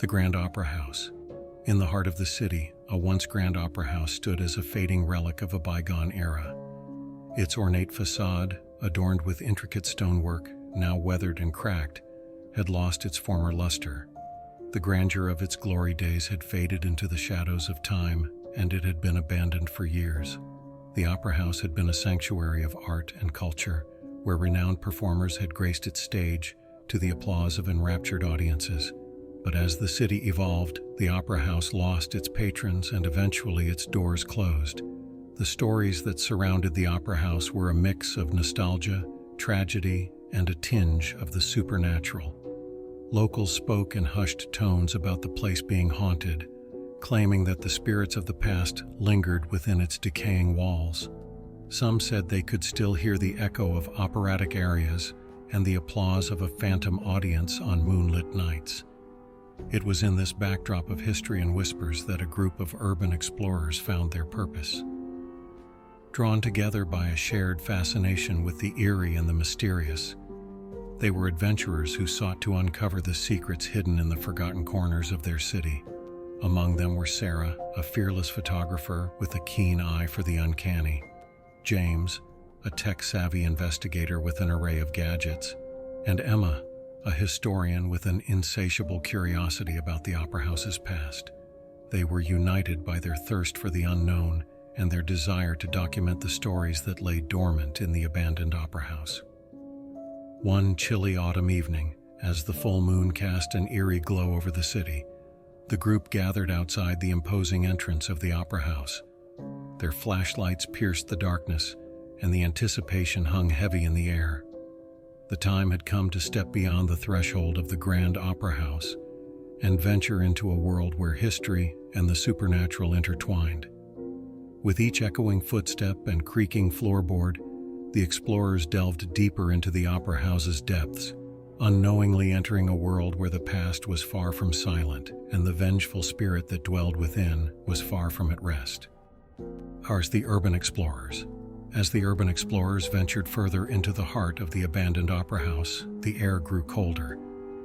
The Grand Opera House. In the heart of the city, a once Grand Opera House stood as a fading relic of a bygone era. Its ornate facade, adorned with intricate stonework, now weathered and cracked, had lost its former luster. The grandeur of its glory days had faded into the shadows of time, and it had been abandoned for years. The Opera House had been a sanctuary of art and culture, where renowned performers had graced its stage to the applause of enraptured audiences. But as the city evolved, the Opera House lost its patrons and eventually its doors closed. The stories that surrounded the Opera House were a mix of nostalgia, tragedy, and a tinge of the supernatural. Locals spoke in hushed tones about the place being haunted, claiming that the spirits of the past lingered within its decaying walls. Some said they could still hear the echo of operatic arias and the applause of a phantom audience on moonlit nights. It was in this backdrop of history and whispers that a group of urban explorers found their purpose. Drawn together by a shared fascination with the eerie and the mysterious, they were adventurers who sought to uncover the secrets hidden in the forgotten corners of their city. Among them were Sarah, a fearless photographer with a keen eye for the uncanny; James, a tech-savvy investigator with an array of gadgets; and Emma, a historian with an insatiable curiosity about the Opera House's past. They were united by their thirst for the unknown and their desire to document the stories that lay dormant in the abandoned Opera House. One chilly autumn evening, as the full moon cast an eerie glow over the city, the group gathered outside the imposing entrance of the Opera House. Their flashlights pierced the darkness, and the anticipation hung heavy in the air. The time had come to step beyond the threshold of the Grand Opera House and venture into a world where history and the supernatural intertwined. With each echoing footstep and creaking floorboard, the explorers delved deeper into the Opera House's depths, unknowingly entering a world where the past was far from silent and the vengeful spirit that dwelled within was far from at rest. Ours, the urban explorers. As the urban explorers ventured further into the heart of the abandoned Opera House, the air grew colder,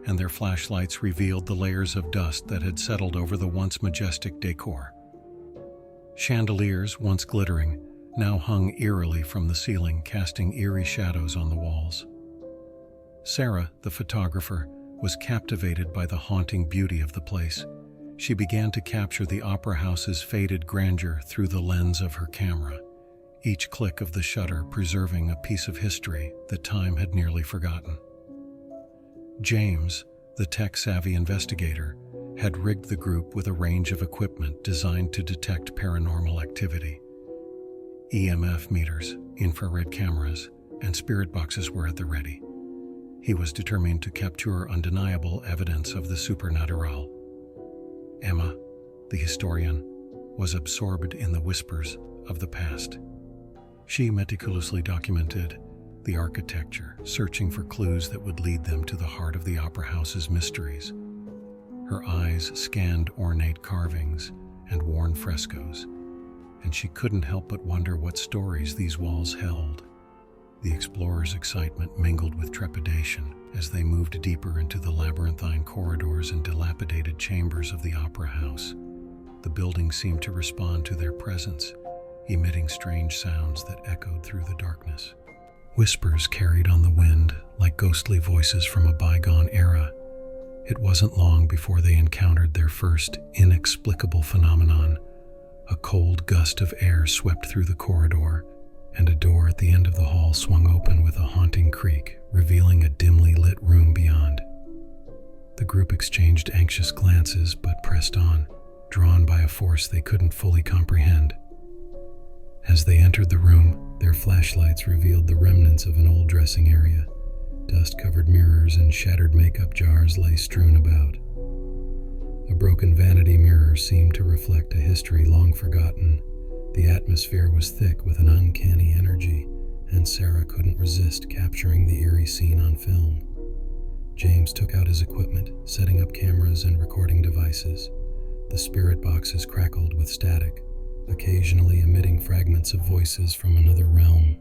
and their flashlights revealed the layers of dust that had settled over the once majestic decor. Chandeliers, once glittering, now hung eerily from the ceiling, casting eerie shadows on the walls. Sarah, the photographer, was captivated by the haunting beauty of the place. She began to capture the Opera House's faded grandeur through the lens of her camera, each click of the shutter preserving a piece of history that time had nearly forgotten. James, the tech-savvy investigator, had rigged the group with a range of equipment designed to detect paranormal activity. EMF meters, infrared cameras, and spirit boxes were at the ready. He was determined to capture undeniable evidence of the supernatural. Emma, the historian, was absorbed in the whispers of the past. She meticulously documented the architecture, searching for clues that would lead them to the heart of the Opera House's mysteries. Her eyes scanned ornate carvings and worn frescoes, and she couldn't help but wonder what stories these walls held. The explorers' excitement mingled with trepidation as they moved deeper into the labyrinthine corridors and dilapidated chambers of the Opera House. The building seemed to respond to their presence, emitting strange sounds that echoed through the darkness. Whispers carried on the wind like ghostly voices from a bygone era. It wasn't long before they encountered their first inexplicable phenomenon. A cold gust of air swept through the corridor, and a door at the end of the hall swung open with a haunting creak, revealing a dimly lit room beyond. The group exchanged anxious glances but pressed on, drawn by a force they couldn't fully comprehend. As they entered the room, their flashlights revealed the remnants of an old dressing area. Dust-covered mirrors and shattered makeup jars lay strewn about. A broken vanity mirror seemed to reflect a history long forgotten. The atmosphere was thick with an uncanny energy, and Sarah couldn't resist capturing the eerie scene on film. James took out his equipment, setting up cameras and recording devices. The spirit boxes crackled with static, occasionally emitting fragments of voices from another realm.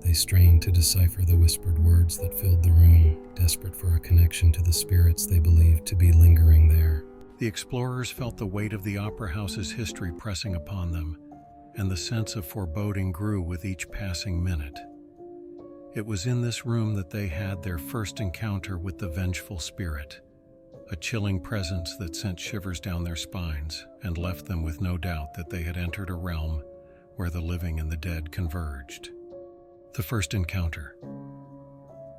They strained to decipher the whispered words that filled the room, desperate for a connection to the spirits they believed to be lingering there. The explorers felt the weight of the opera house's history pressing upon them, and the sense of foreboding grew with each passing minute. It was in this room that they had their first encounter with the vengeful spirit, a chilling presence that sent shivers down their spines and left them with no doubt that they had entered a realm where the living and the dead converged. The first encounter.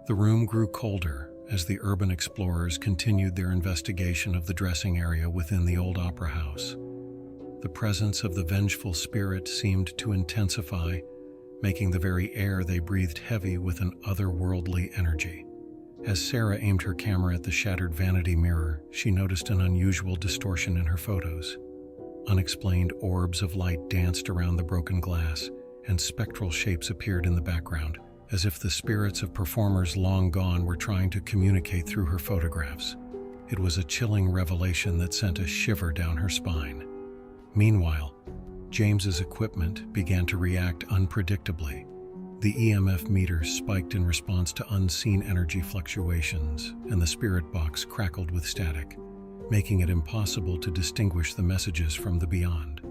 The room grew colder as the urban explorers continued their investigation of the dressing area within the old opera house. The presence of the vengeful spirit seemed to intensify, making the very air they breathed heavy with an otherworldly energy. As Sarah aimed her camera at the shattered vanity mirror, she noticed an unusual distortion in her photos. Unexplained orbs of light danced around the broken glass, and spectral shapes appeared in the background, as if the spirits of performers long gone were trying to communicate through her photographs. It was a chilling revelation that sent a shiver down her spine. Meanwhile, James's equipment began to react unpredictably. The EMF meters spiked in response to unseen energy fluctuations, and the spirit box crackled with static, making it impossible to distinguish the messages from the beyond.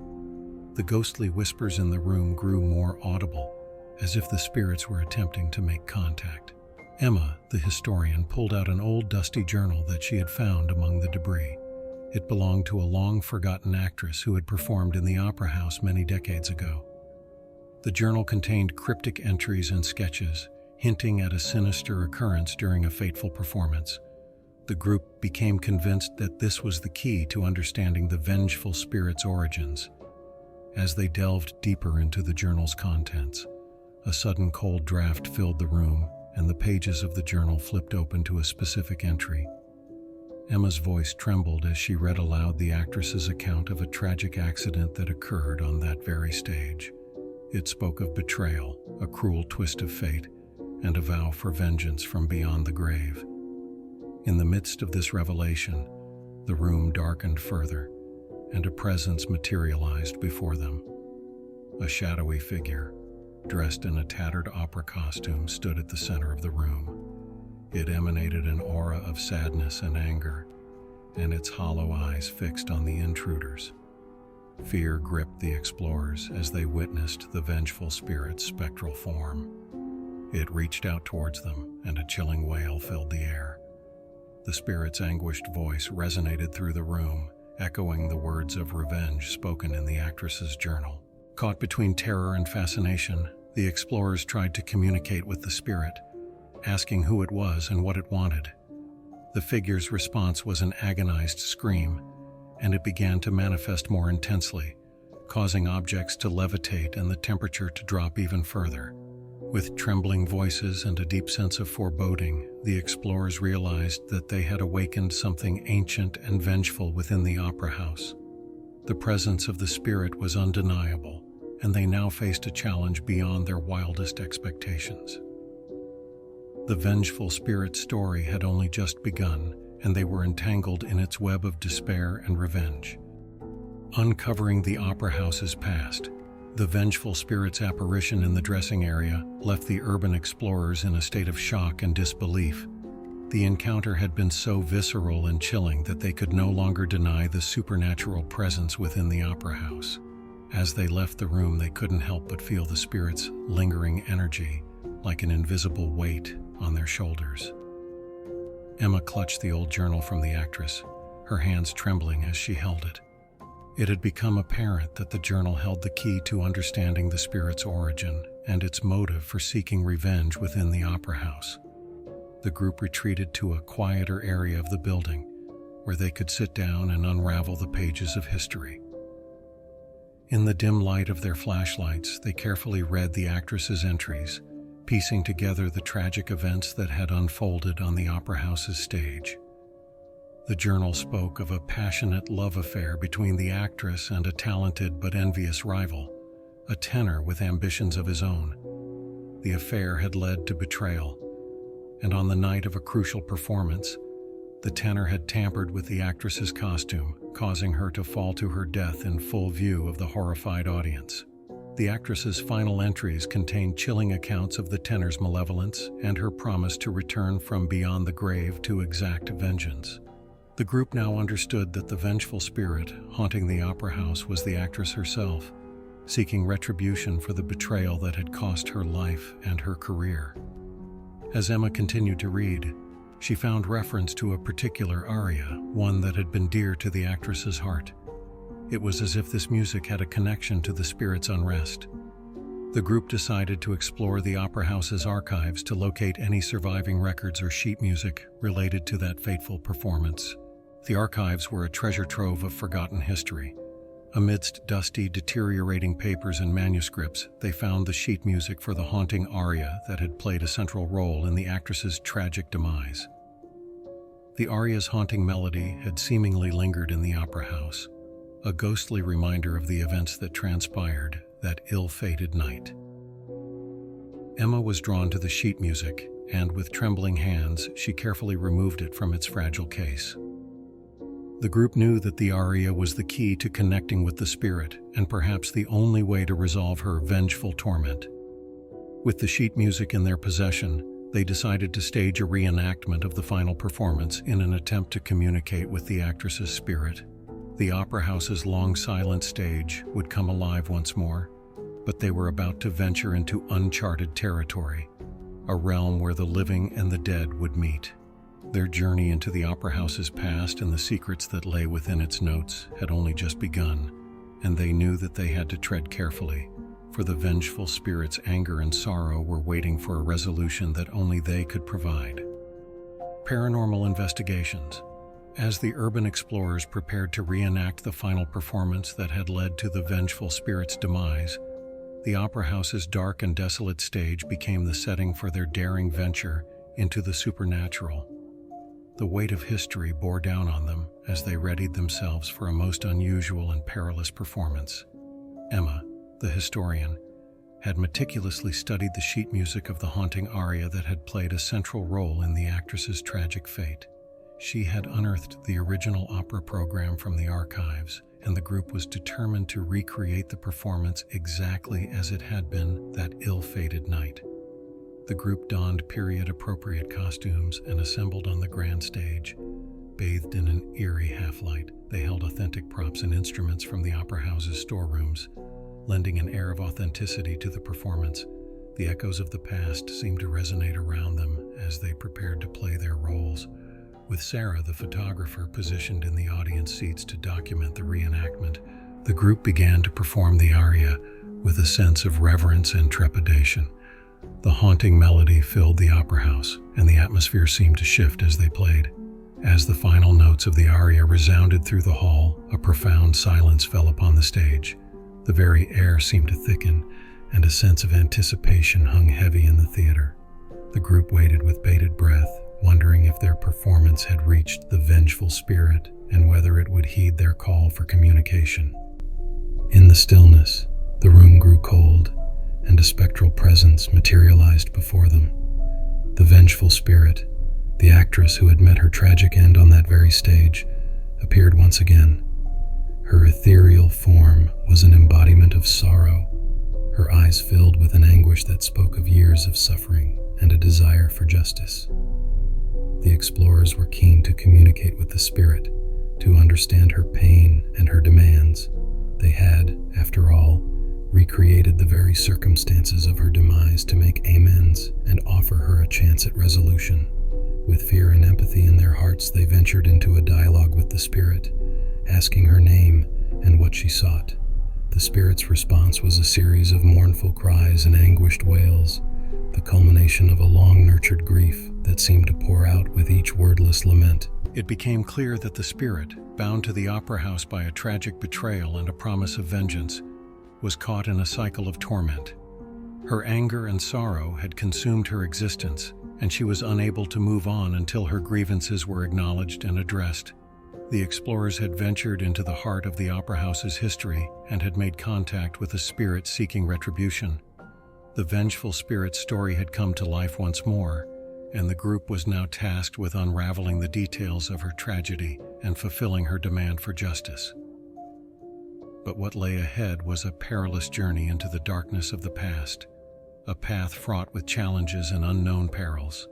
The ghostly whispers in the room grew more audible, as if the spirits were attempting to make contact. Emma, the historian, pulled out an old dusty journal that she had found among the debris. It belonged to a long-forgotten actress who had performed in the opera house many decades ago. The journal contained cryptic entries and sketches, hinting at a sinister occurrence during a fateful performance. The group became convinced that this was the key to understanding the vengeful spirit's origins. As they delved deeper into the journal's contents, a sudden cold draft filled the room, and the pages of the journal flipped open to a specific entry. Emma's voice trembled as she read aloud the actress's account of a tragic accident that occurred on that very stage. It spoke of betrayal, a cruel twist of fate, and a vow for vengeance from beyond the grave. In the midst of this revelation, the room darkened further, and a presence materialized before them. A shadowy figure, dressed in a tattered opera costume, stood at the center of the room. It emanated an aura of sadness and anger, and its hollow eyes fixed on the intruders. Fear gripped the explorers as they witnessed the vengeful spirit's spectral form. It reached out towards them, and a chilling wail filled the air. The spirit's anguished voice resonated through the room, echoing the words of revenge spoken in the actress's journal. Caught between terror and fascination, the explorers tried to communicate with the spirit, asking who it was and what it wanted. The figure's response was an agonized scream, and it began to manifest more intensely, causing objects to levitate and the temperature to drop even further. With trembling voices and a deep sense of foreboding, the explorers realized that they had awakened something ancient and vengeful within the opera house. The presence of the spirit was undeniable, and they now faced a challenge beyond their wildest expectations. The vengeful spirit's story had only just begun, and they were entangled in its web of despair and revenge. Uncovering the opera house's past, the vengeful spirit's apparition in the dressing area left the urban explorers in a state of shock and disbelief. The encounter had been so visceral and chilling that they could no longer deny the supernatural presence within the opera house. As they left the room, they couldn't help but feel the spirit's lingering energy, like an invisible weight on their shoulders. Emma clutched the old journal from the actress, her hands trembling as she held it. It had become apparent that the journal held the key to understanding the spirit's origin and its motive for seeking revenge within the opera house. The group retreated to a quieter area of the building, where they could sit down and unravel the pages of history. In the dim light of their flashlights, they carefully read the actress's entries, piecing together the tragic events that had unfolded on the opera house's stage. The journal spoke of a passionate love affair between the actress and a talented but envious rival, a tenor with ambitions of his own. The affair had led to betrayal, and on the night of a crucial performance, the tenor had tampered with the actress's costume, causing her to fall to her death in full view of the horrified audience. The actress's final entries contained chilling accounts of the tenor's malevolence and her promise to return from beyond the grave to exact vengeance. The group now understood that the vengeful spirit haunting the opera house was the actress herself, seeking retribution for the betrayal that had cost her life and her career. As Emma continued to read, she found reference to a particular aria, one that had been dear to the actress's heart. It was as if this music had a connection to the spirit's unrest. The group decided to explore the opera house's archives to locate any surviving records or sheet music related to that fateful performance. The archives were a treasure trove of forgotten history. Amidst dusty, deteriorating papers and manuscripts, they found the sheet music for the haunting aria that had played a central role in the actress's tragic demise. The aria's haunting melody had seemingly lingered in the opera house, a ghostly reminder of the events that transpired that ill-fated night. Emma was drawn to the sheet music, and with trembling hands, she carefully removed it from its fragile case. The group knew that the aria was the key to connecting with the spirit, and perhaps the only way to resolve her vengeful torment. With the sheet music in their possession, they decided to stage a reenactment of the final performance in an attempt to communicate with the actress's spirit. The opera house's long silent stage would come alive once more, but they were about to venture into uncharted territory, a realm where the living and the dead would meet. Their journey into the opera house's past and the secrets that lay within its notes had only just begun, and they knew that they had to tread carefully, for the vengeful spirit's anger and sorrow were waiting for a resolution that only they could provide. Paranormal investigations. As the urban explorers prepared to reenact the final performance that had led to the vengeful spirit's demise, the opera house's dark and desolate stage became the setting for their daring venture into the supernatural. The weight of history bore down on them as they readied themselves for a most unusual and perilous performance. Emma, the historian, had meticulously studied the sheet music of the haunting aria that had played a central role in the actress's tragic fate. She had unearthed the original opera program from the archives, and the group was determined to recreate the performance exactly as it had been that ill-fated night. The group donned period-appropriate costumes and assembled on the grand stage. Bathed in an eerie half-light, they held authentic props and instruments from the opera house's storerooms, lending an air of authenticity to the performance. The echoes of the past seemed to resonate around them as they prepared to play their roles, with Sarah, the photographer, positioned in the audience seats to document the reenactment. The group began to perform the aria with a sense of reverence and trepidation. The haunting melody filled the opera house, and the atmosphere seemed to shift as they played. As the final notes of the aria resounded through the hall, a profound silence fell upon the stage. The very air seemed to thicken, and a sense of anticipation hung heavy in the theater. The group waited with bated breath, wondering if their performance had reached the vengeful spirit and whether it would heed their call for communication. In the stillness, the room grew cold, and a spectral presence materialized before them. The vengeful spirit, the actress who had met her tragic end on that very stage, appeared once again. Her ethereal form was an embodiment of sorrow, her eyes filled with an anguish that spoke of years of suffering and a desire for justice. The explorers were keen to communicate with the spirit, to understand her pain and her demands. They had, after all, recreated the very circumstances of her demise to make amends and offer her a chance at resolution. With fear and empathy in their hearts, they ventured into a dialogue with the spirit, asking her name and what she sought. The spirit's response was a series of mournful cries and anguished wails, the culmination of a long-nurtured grief that seemed to pour out with each wordless lament. It became clear that the spirit, bound to the opera house by a tragic betrayal and a promise of vengeance, was caught in a cycle of torment. Her anger and sorrow had consumed her existence, and she was unable to move on until her grievances were acknowledged and addressed. The explorers had ventured into the heart of the opera house's history and had made contact with a spirit seeking retribution. The vengeful spirit's story had come to life once more, and the group was now tasked with unraveling the details of her tragedy and fulfilling her demand for justice. But what lay ahead was a perilous journey into the darkness of the past, a path fraught with challenges and unknown perils.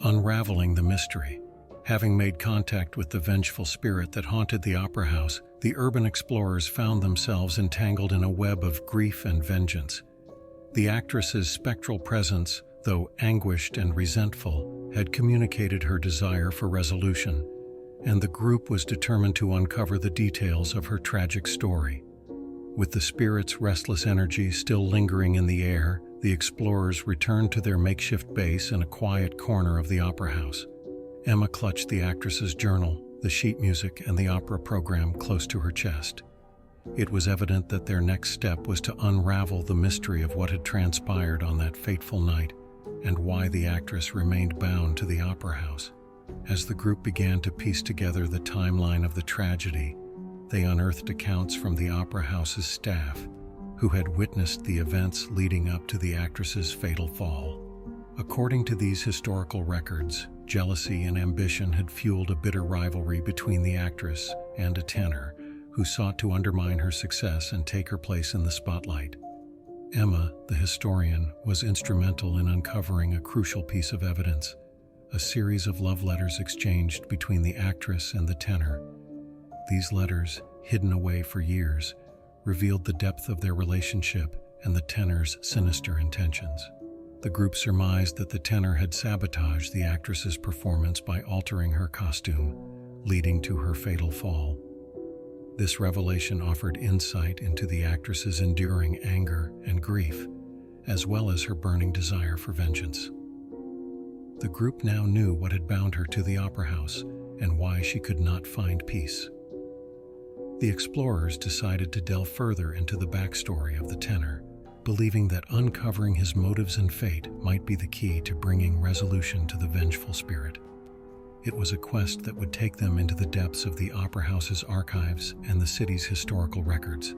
Unraveling the mystery. Having made contact with the vengeful spirit that haunted the opera house, the urban explorers found themselves entangled in a web of grief and vengeance. The actress's spectral presence, though anguished and resentful, had communicated her desire for resolution, and the group was determined to uncover the details of her tragic story. With the spirit's restless energy still lingering in the air, the explorers returned to their makeshift base in a quiet corner of the opera house. Emma clutched the actress's journal, the sheet music, and the opera program close to her chest. It was evident that their next step was to unravel the mystery of what had transpired on that fateful night and why the actress remained bound to the opera house. As the group began to piece together the timeline of the tragedy, they unearthed accounts from the opera house's staff, who had witnessed the events leading up to the actress's fatal fall. According to these historical records, jealousy and ambition had fueled a bitter rivalry between the actress and a tenor who sought to undermine her success and take her place in the spotlight. Emma, the historian, was instrumental in uncovering a crucial piece of evidence, a series of love letters exchanged between the actress and the tenor. These letters, hidden away for years, revealed the depth of their relationship and the tenor's sinister intentions. The group surmised that the tenor had sabotaged the actress's performance by altering her costume, leading to her fatal fall. This revelation offered insight into the actress's enduring anger and grief, as well as her burning desire for vengeance. The group now knew what had bound her to the opera house and why she could not find peace. The explorers decided to delve further into the backstory of the tenor, believing that uncovering his motives and fate might be the key to bringing resolution to the vengeful spirit. It was a quest that would take them into the depths of the opera house's archives and the city's historical records.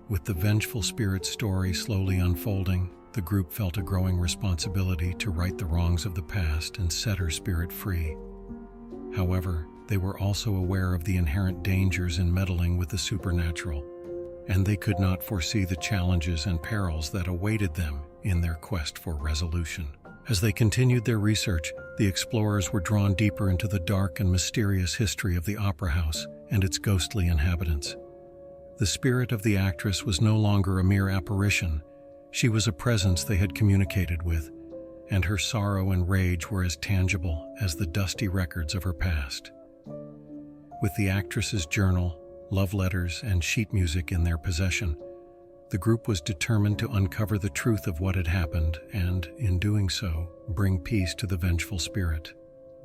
With the vengeful spirit's story slowly unfolding, the group felt a growing responsibility to right the wrongs of the past and set her spirit free. However, they were also aware of the inherent dangers in meddling with the supernatural, and they could not foresee the challenges and perils that awaited them in their quest for resolution. As they continued their research, the explorers were drawn deeper into the dark and mysterious history of the opera house and its ghostly inhabitants. The spirit of the actress was no longer a mere apparition. She was a presence they had communicated with, and her sorrow and rage were as tangible as the dusty records of her past. With the actress's journal, love letters, and sheet music in their possession, the group was determined to uncover the truth of what had happened and, in doing so, bring peace to the vengeful spirit.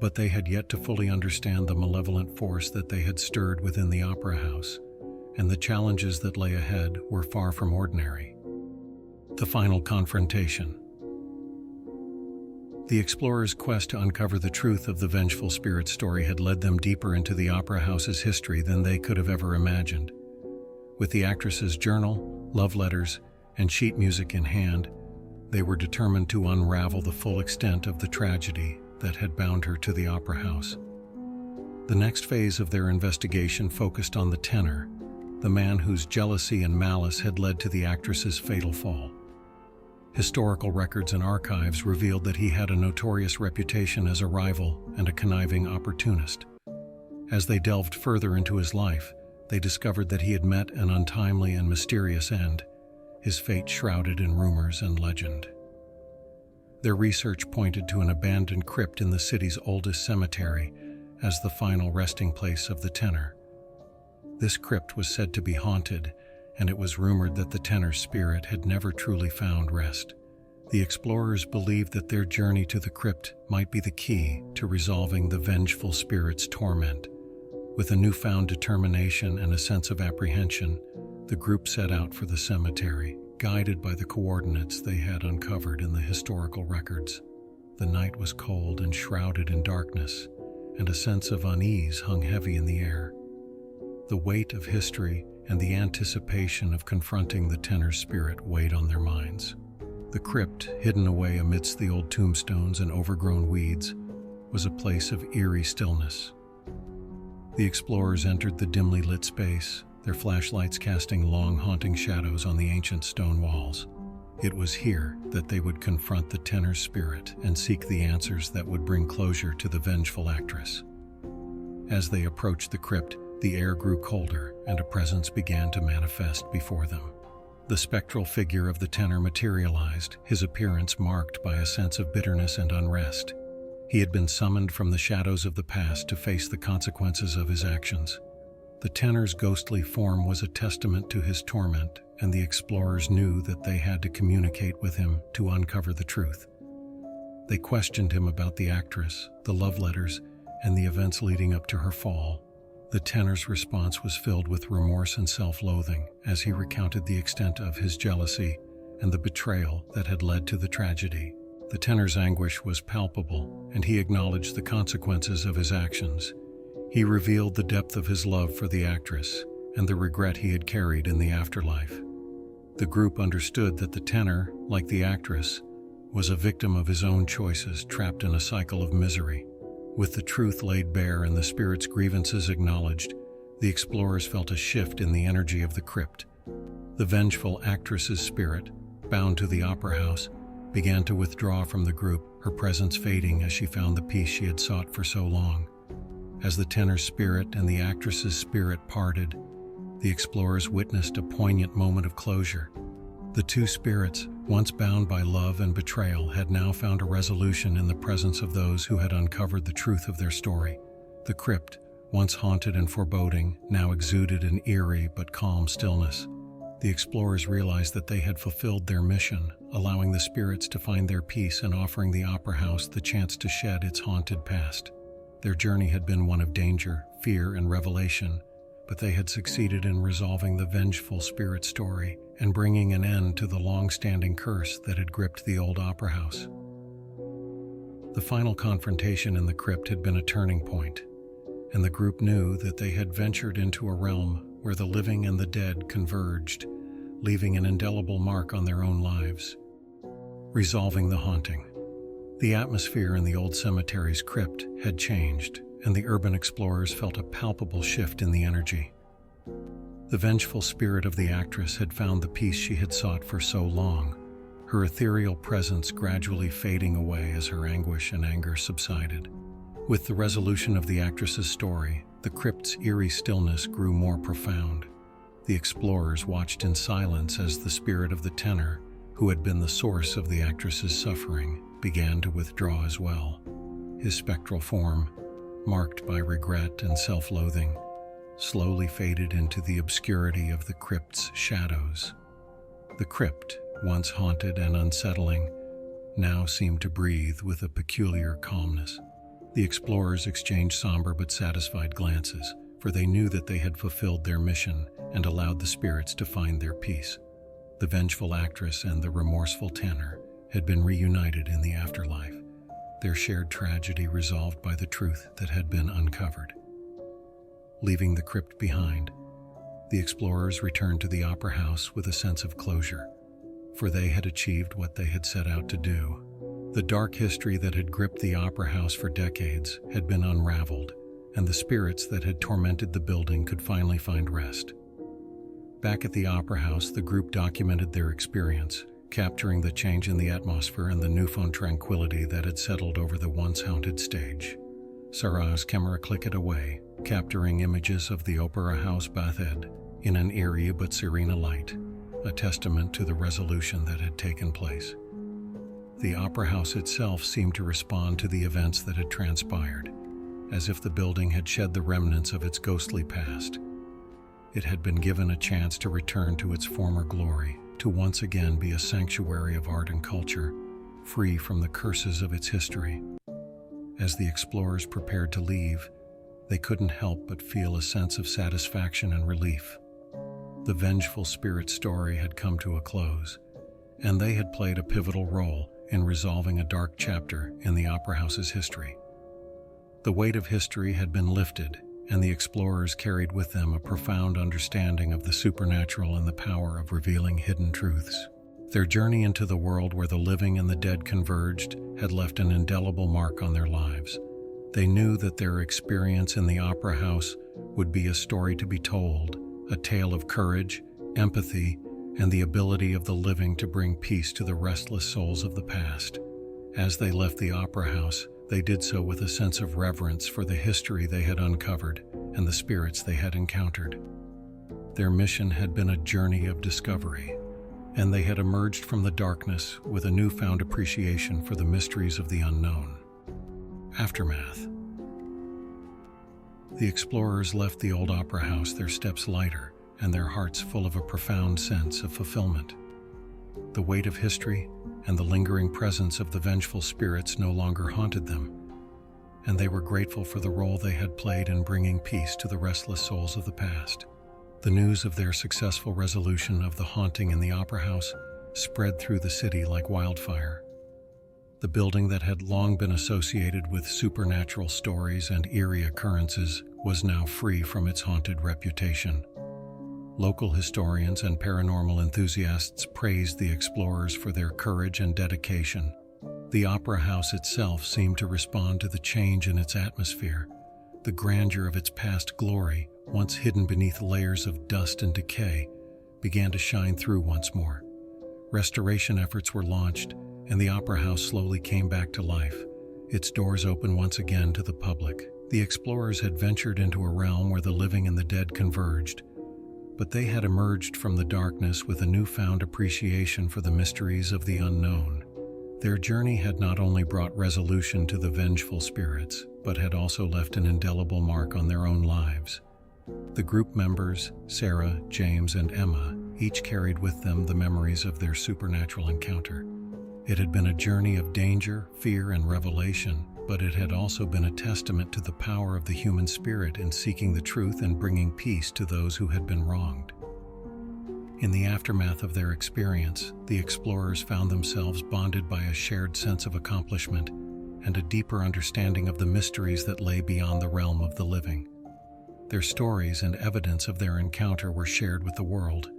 But they had yet to fully understand the malevolent force that they had stirred within the opera house, and the challenges that lay ahead were far from ordinary. The final confrontation. The explorers' quest to uncover the truth of the vengeful spirit's story had led them deeper into the opera house's history than they could have ever imagined. With the actress's journal, love letters, and sheet music in hand, they were determined to unravel the full extent of the tragedy that had bound her to the opera house. The next phase of their investigation focused on the tenor, the man whose jealousy and malice had led to the actress's fatal fall. Historical records and archives revealed that he had a notorious reputation as a rival and a conniving opportunist. As they delved further into his life, they discovered that he had met an untimely and mysterious end, his fate shrouded in rumors and legend. Their research pointed to an abandoned crypt in the city's oldest cemetery as the final resting place of the tenor. This crypt was said to be haunted, and it was rumored that the tenor's spirit had never truly found rest. The explorers believed that their journey to the crypt might be the key to resolving the vengeful spirit's torment. With a newfound determination and a sense of apprehension, the group set out for the cemetery, guided by the coordinates they had uncovered in the historical records. The night was cold and shrouded in darkness, and a sense of unease hung heavy in the air. The weight of history and the anticipation of confronting the tenor's spirit weighed on their minds. The crypt, hidden away amidst the old tombstones and overgrown weeds, was a place of eerie stillness. The explorers entered the dimly lit space, their flashlights casting long, haunting shadows on the ancient stone walls. It was here that they would confront the tenor's spirit and seek the answers that would bring closure to the vengeful actress. As they approached the crypt, the air grew colder and a presence began to manifest before them. The spectral figure of the tenor materialized, his appearance marked by a sense of bitterness and unrest. He had been summoned from the shadows of the past to face the consequences of his actions. The tenor's ghostly form was a testament to his torment, and the explorers knew that they had to communicate with him to uncover the truth. They questioned him about the actress, the love letters, and the events leading up to her fall. The tenor's response was filled with remorse and self-loathing as he recounted the extent of his jealousy and the betrayal that had led to the tragedy. The tenor's anguish was palpable, and he acknowledged the consequences of his actions. He revealed the depth of his love for the actress and the regret he had carried in the afterlife. The group understood that the tenor, like the actress, was a victim of his own choices, trapped in a cycle of misery. With the truth laid bare and the spirit's grievances acknowledged, the explorers felt a shift in the energy of the crypt. The vengeful actress's spirit, bound to the opera house, began to withdraw from the group, her presence fading as she found the peace she had sought for so long. As the tenor's spirit and the actress's spirit parted, the explorers witnessed a poignant moment of closure. The two spirits, once bound by love and betrayal, had now found a resolution in the presence of those who had uncovered the truth of their story. The crypt, once haunted and foreboding, now exuded an eerie but calm stillness. The explorers realized that they had fulfilled their mission, allowing the spirits to find their peace and offering the opera house the chance to shed its haunted past. Their journey had been one of danger, fear, and revelation, but they had succeeded in resolving the vengeful spirit story and bringing an end to the long-standing curse that had gripped the old opera house. The final confrontation in the crypt had been a turning point, and the group knew that they had ventured into a realm where the living and the dead converged, leaving an indelible mark on their own lives. Resolving the haunting. The atmosphere in the old cemetery's crypt had changed, and the urban explorers felt a palpable shift in the energy. The vengeful spirit of the actress had found the peace she had sought for so long, her ethereal presence gradually fading away as her anguish and anger subsided. With the resolution of the actress's story, the crypt's eerie stillness grew more profound. The explorers watched in silence as the spirit of the tenor, who had been the source of the actress's suffering, began to withdraw as well. His spectral form, marked by regret and self-loathing, slowly faded into the obscurity of the crypt's shadows. The crypt, once haunted and unsettling, now seemed to breathe with a peculiar calmness. The explorers exchanged somber but satisfied glances, for they knew that they had fulfilled their mission and allowed the spirits to find their peace. The vengeful actress and the remorseful tenor had been reunited in the afterlife, their shared tragedy resolved by the truth that had been uncovered. Leaving the crypt behind, the explorers returned to the opera house with a sense of closure, for they had achieved what they had set out to do. The dark history that had gripped the opera house for decades had been unraveled, and the spirits that had tormented the building could finally find rest. Back at the opera house, the group documented their experience, capturing the change in the atmosphere and the newfound tranquility that had settled over the once haunted stage. Sarah's camera clicked away, capturing images of the opera house bathed in an eerie but serene light, a testament to the resolution that had taken place. The opera house itself seemed to respond to the events that had transpired, as if the building had shed the remnants of its ghostly past. It had been given a chance to return to its former glory, to once again be a sanctuary of art and culture, free from the curses of its history. As the explorers prepared to leave, they couldn't help but feel a sense of satisfaction and relief. The vengeful spirit story had come to a close, and they had played a pivotal role in resolving a dark chapter in the opera house's history. The weight of history had been lifted, and the explorers carried with them a profound understanding of the supernatural and the power of revealing hidden truths. Their journey into the world where the living and the dead converged had left an indelible mark on their lives. They knew that their experience in the opera house would be a story to be told, a tale of courage, empathy, and the ability of the living to bring peace to the restless souls of the past. As they left the opera house, They did so with a sense of reverence for the history they had uncovered and the spirits they had encountered. Their mission had been a journey of discovery, and they had emerged from the darkness with a newfound appreciation for the mysteries of the unknown. Aftermath. The explorers left the old opera house, their steps lighter and their hearts full of a profound sense of fulfillment. The weight of history and the lingering presence of the vengeful spirits no longer haunted them, and they were grateful for the role they had played in bringing peace to the restless souls of the past. The news of their successful resolution of the haunting in the opera house spread through the city like wildfire. The building that had long been associated with supernatural stories and eerie occurrences was now free from its haunted reputation. Local historians and paranormal enthusiasts praised the explorers for their courage and dedication. The opera house itself seemed to respond to the change in its atmosphere. The grandeur of its past glory, once hidden beneath layers of dust and decay, began to shine through once more. Restoration efforts were launched, and the opera house slowly came back to life, its doors open once again to the public. The explorers had ventured into a realm where the living and the dead converged, but they had emerged from the darkness with a newfound appreciation for the mysteries of the unknown. Their journey had not only brought resolution to the vengeful spirits, but had also left an indelible mark on their own lives. The group members, Sarah, James, and Emma, each carried with them the memories of their supernatural encounter. It had been a journey of danger, fear, and revelation, but it had also been a testament to the power of the human spirit in seeking the truth and bringing peace to those who had been wronged. In the aftermath of their experience, the explorers found themselves bonded by a shared sense of accomplishment and a deeper understanding of the mysteries that lay beyond the realm of the living. Their stories and evidence of their encounter were shared with the world,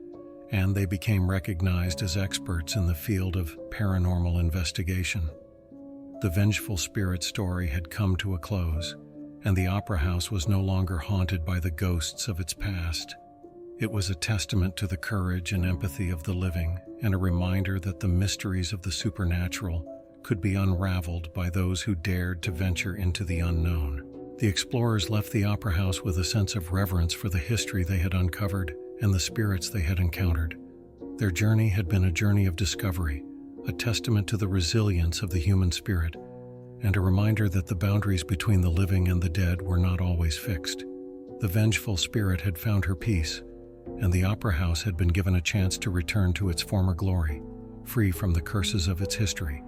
and they became recognized as experts in the field of paranormal investigation. The vengeful spirit story had come to a close, and the opera house was no longer haunted by the ghosts of its past. It was a testament to the courage and empathy of the living, and a reminder that the mysteries of the supernatural could be unraveled by those who dared to venture into the unknown. The explorers left the opera house with a sense of reverence for the history they had uncovered and the spirits they had encountered. Their journey had been a journey of discovery, a testament to the resilience of the human spirit, and a reminder that the boundaries between the living and the dead were not always fixed. The vengeful spirit had found her peace, and the opera house had been given a chance to return to its former glory, free from the curses of its history.